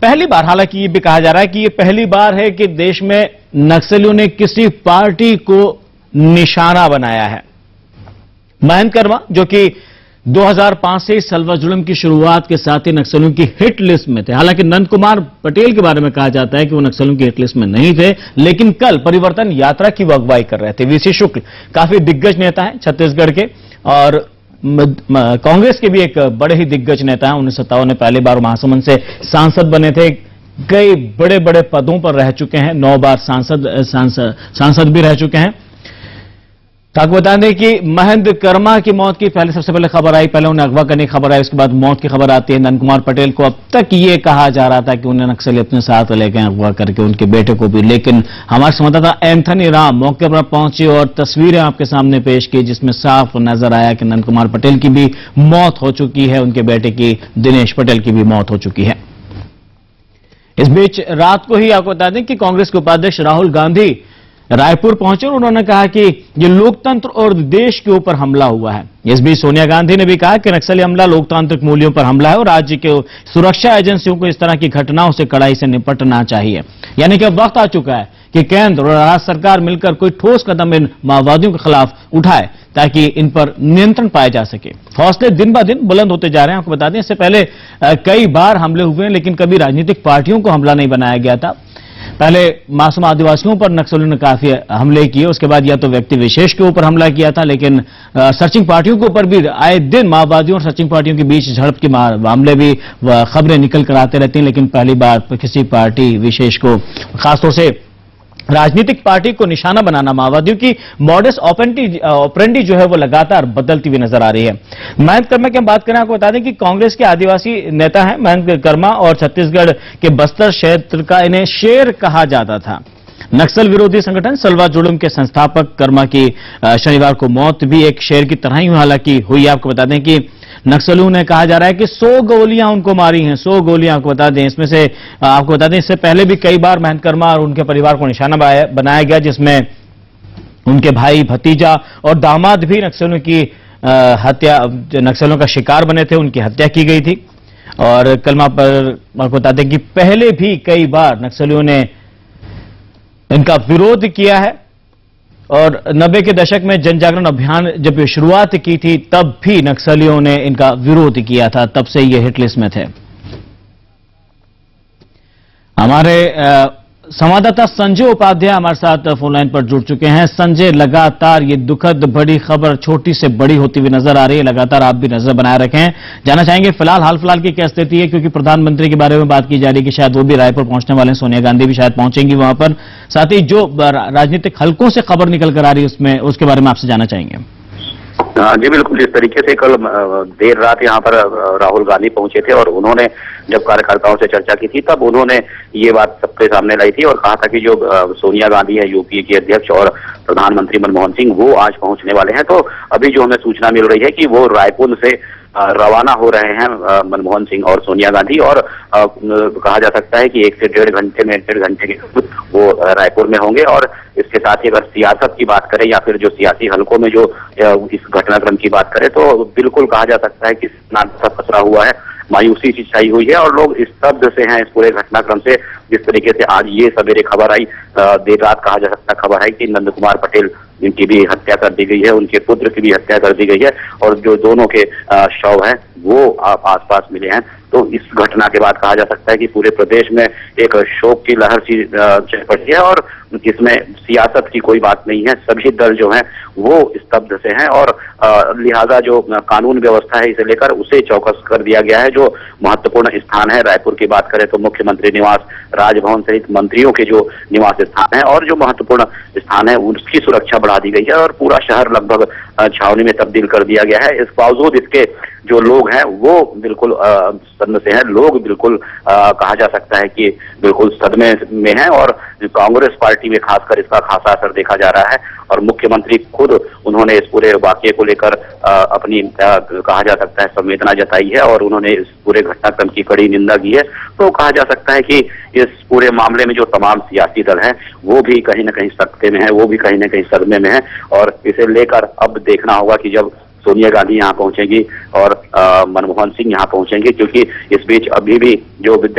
पहली बार, हालांकि ये भी कहा जा रहा है कि ये पहली बार है कि देश में नक्सलियों ने किसी पार्टी को निशाना बनाया है। महंत कर्मा, जो कि 2005 से सलवा जुल्म की शुरुआत के साथ ही नक्सलियों की हिट लिस्ट में थे। हालांकि नंद कुमार पटेल के बारे में कहा जाता है कि वो नक्सलियों की हिट लिस्ट में नहीं थे, लेकिन कल परिवर्तन यात्रा की वो अगुवाई कर रहे थे। वीसी शुक्ल काफी दिग्गज नेता हैं छत्तीसगढ़ के, और कांग्रेस के भी एक बड़े ही दिग्गज नेता हैं। 1957 में पहली बार महासमुंद से सांसद बने थे, कई बड़े बड़े पदों पर रह चुके हैं, 9 बार सांसद भी रह चुके हैं। तो आपको बता दें कि महंत कर्मा की मौत की सबसे पहले खबर आई, पहले उन्हें अगवा करने की खबर आई, उसके बाद मौत की खबर आती है। नंद कुमार पटेल को अब तक ये कहा जा रहा था कि उन्हें नक्सली अपने साथ ले गए अगवा करके, उनके बेटे को भी, लेकिन हमारे संवाददाता एंथनी राम मौके पर पहुंचे और तस्वीरें आपके सामने पेश की, जिसमें साफ नजर आया कि नंद कुमार पटेल की भी मौत हो चुकी है, उनके बेटे की दिनेश पटेल की भी मौत हो चुकी है। इस बीच रात को ही आपको बता दें कि कांग्रेस के उपाध्यक्ष राहुल गांधी रायपुर पहुंचे और उन्होंने कहा कि ये लोकतंत्र और देश के ऊपर हमला हुआ है। इस बीच सोनिया गांधी ने भी कहा कि नक्सली हमला लोकतांत्रिक मूल्यों पर हमला है और राज्य के सुरक्षा एजेंसियों को इस तरह की घटनाओं से कड़ाई से निपटना चाहिए। यानी कि अब वक्त आ चुका है कि केंद्र और राज्य सरकार मिलकर कोई ठोस कदम इन माओवादियों के खिलाफ उठाए ताकि इन पर नियंत्रण पाया जा सके। हौसले दिन ब दिन बुलंद होते जा रहे हैं। आपको बता दें, इससे पहले कई बार हमले हुए हैं, लेकिन कभी राजनीतिक पार्टियों को हमला नहीं बनाया गया था। पहले मासूम आदिवासियों पर नक्सलियों ने काफी हमले किए, उसके बाद या तो व्यक्ति विशेष के ऊपर हमला किया था, लेकिन सर्चिंग पार्टियों के ऊपर भी आए दिन माओवादियों और सर्चिंग पार्टियों के बीच झड़प के मामले भी खबरें निकल कर आते रहती हैं। लेकिन पहली बार किसी पार्टी विशेष को, खासतौर से राजनीतिक पार्टी को निशाना बनाना, माओवादियों की मॉडस ऑपरेंडी जो है वो लगातार बदलती हुई नजर आ रही है। महंत कर्मा की हम बात करें, आपको बता दें कि कांग्रेस के आदिवासी नेता हैं महंत कर्मा, और छत्तीसगढ़ के बस्तर क्षेत्र का इन्हें शेर कहा जाता था। नक्सल विरोधी संगठन सलवा जुल्म के संस्थापक कर्मा की शनिवार को मौत भी एक शेर की तरह ही हालांकि हुई। आपको बता दें कि नक्सलियों ने कहा जा रहा है कि 100 गोलियां उनको मारी हैं, 100 गोलियां। आपको बता दें, इसमें से आपको बता दें इससे पहले भी कई बार महंत कर्मा और उनके परिवार को निशाना बनाया गया, जिसमें उनके भाई, भतीजा और दामाद भी नक्सलियों की हत्या, नक्सलियों का शिकार बने थे, उनकी हत्या की गई थी। और कर्मा पर आपको बता दें कि पहले भी कई बार नक्सलियों ने इनका विरोध किया है, और 90 के दशक में जन जागरण अभियान जब शुरुआत की थी तब भी नक्सलियों ने इनका विरोध किया था, तब से ये हिट लिस्ट में थे। हमारे संवाददाता संजय उपाध्याय हमारे साथ फोन लाइन पर जुड़ चुके हैं। संजय, लगातार ये दुखद बड़ी खबर छोटी से बड़ी होती हुई नजर आ रही है, लगातार आप भी नजर बनाए रखें। जानना चाहेंगे फिलहाल हाल फिलहाल की क्या स्थिति है, क्योंकि प्रधानमंत्री के बारे में बात की जा रही है कि शायद वो भी रायपुर पहुंचने वाले हैं, सोनिया गांधी भी शायद पहुंचेंगी वहां पर। साथ ही जो राजनीतिक हलकों से खबर निकल कर आ रही है उसमें, उसके बारे में आपसे जानना चाहेंगे। जी बिल्कुल, जिस तरीके से कल देर रात यहाँ पर राहुल गांधी पहुंचे थे और उन्होंने जब कार्यकर्ताओं से चर्चा की थी तब उन्होंने ये बात सबके सामने लाई थी और कहा था कि जो सोनिया गांधी है यूपीए की अध्यक्ष और प्रधानमंत्री मनमोहन सिंह, वो आज पहुंचने वाले हैं। तो अभी जो हमें सूचना मिल रही है कि वो रायपुर से रवाना हो रहे हैं मनमोहन सिंह और सोनिया गांधी, और कहा जा सकता है कि 1 से 1.5 घंटे में, 1.5 घंटे के वो रायपुर में होंगे। और इसके साथ ही अगर सियासत की बात करें या फिर जो सियासी हलकों में जो इस घटनाक्रम की बात करें, तो बिल्कुल कहा जा सकता है कि नाता पसरा हुआ है, मायूसी सी छाई हुई है और लोग स्तब्ध से हैं इस पूरे घटनाक्रम से। जिस तरीके से आज ये सवेरे खबर आई, देर रात कहा जा सकता खबर है कि नंद कुमार पटेल, जिनकी भी हत्या कर दी गई है, उनके पुत्र की भी हत्या कर दी गई है, और जो दोनों के शव हैं वो आसपास मिले हैं। तो इस घटना के बाद कहा जा सकता है कि पूरे प्रदेश में एक शोक की लहर सी चल पड़ी है और इसमें सियासत की कोई बात नहीं है। सभी दल जो हैं वो स्तब्ध से हैं और लिहाजा जो कानून व्यवस्था है इसे लेकर उसे चौकस कर दिया गया है। जो महत्वपूर्ण स्थान है, रायपुर की बात करें तो मुख्यमंत्री निवास, राजभवन सहित मंत्रियों के जो निवास स्थान है और जो महत्वपूर्ण स्थान है उसकी सुरक्षा बढ़ा दी गई है और पूरा शहर लगभग छावनी में तब्दील कर दिया गया है। इस बावजूद इसके जो लोग हैं वो बिल्कुल सदमे से हैं। लोग बिल्कुल कहा जा सकता है कि बिल्कुल सदमे में हैं और कांग्रेस पार्टी में खासकर इसका खासा असर देखा जा रहा है। और मुख्यमंत्री खुद उन्होंने इस पूरे वाकये को लेकर अपनी कहा जा सकता है संवेदना जताई है और उन्होंने इस पूरे घटनाक्रम की कड़ी निंदा की है। तो कहा जा सकता है कि इस पूरे मामले में जो तमाम सियासी दल हैं वो भी कहीं न कहीं सकते में है, वो भी कहीं न कहीं सदमे में है। और इसे लेकर अब देखना होगा कि जब सोनिया गांधी यहाँ पहुंचेंगी और मनमोहन सिंह यहाँ पहुंचेंगे, क्योंकि इस बीच अभी भी जो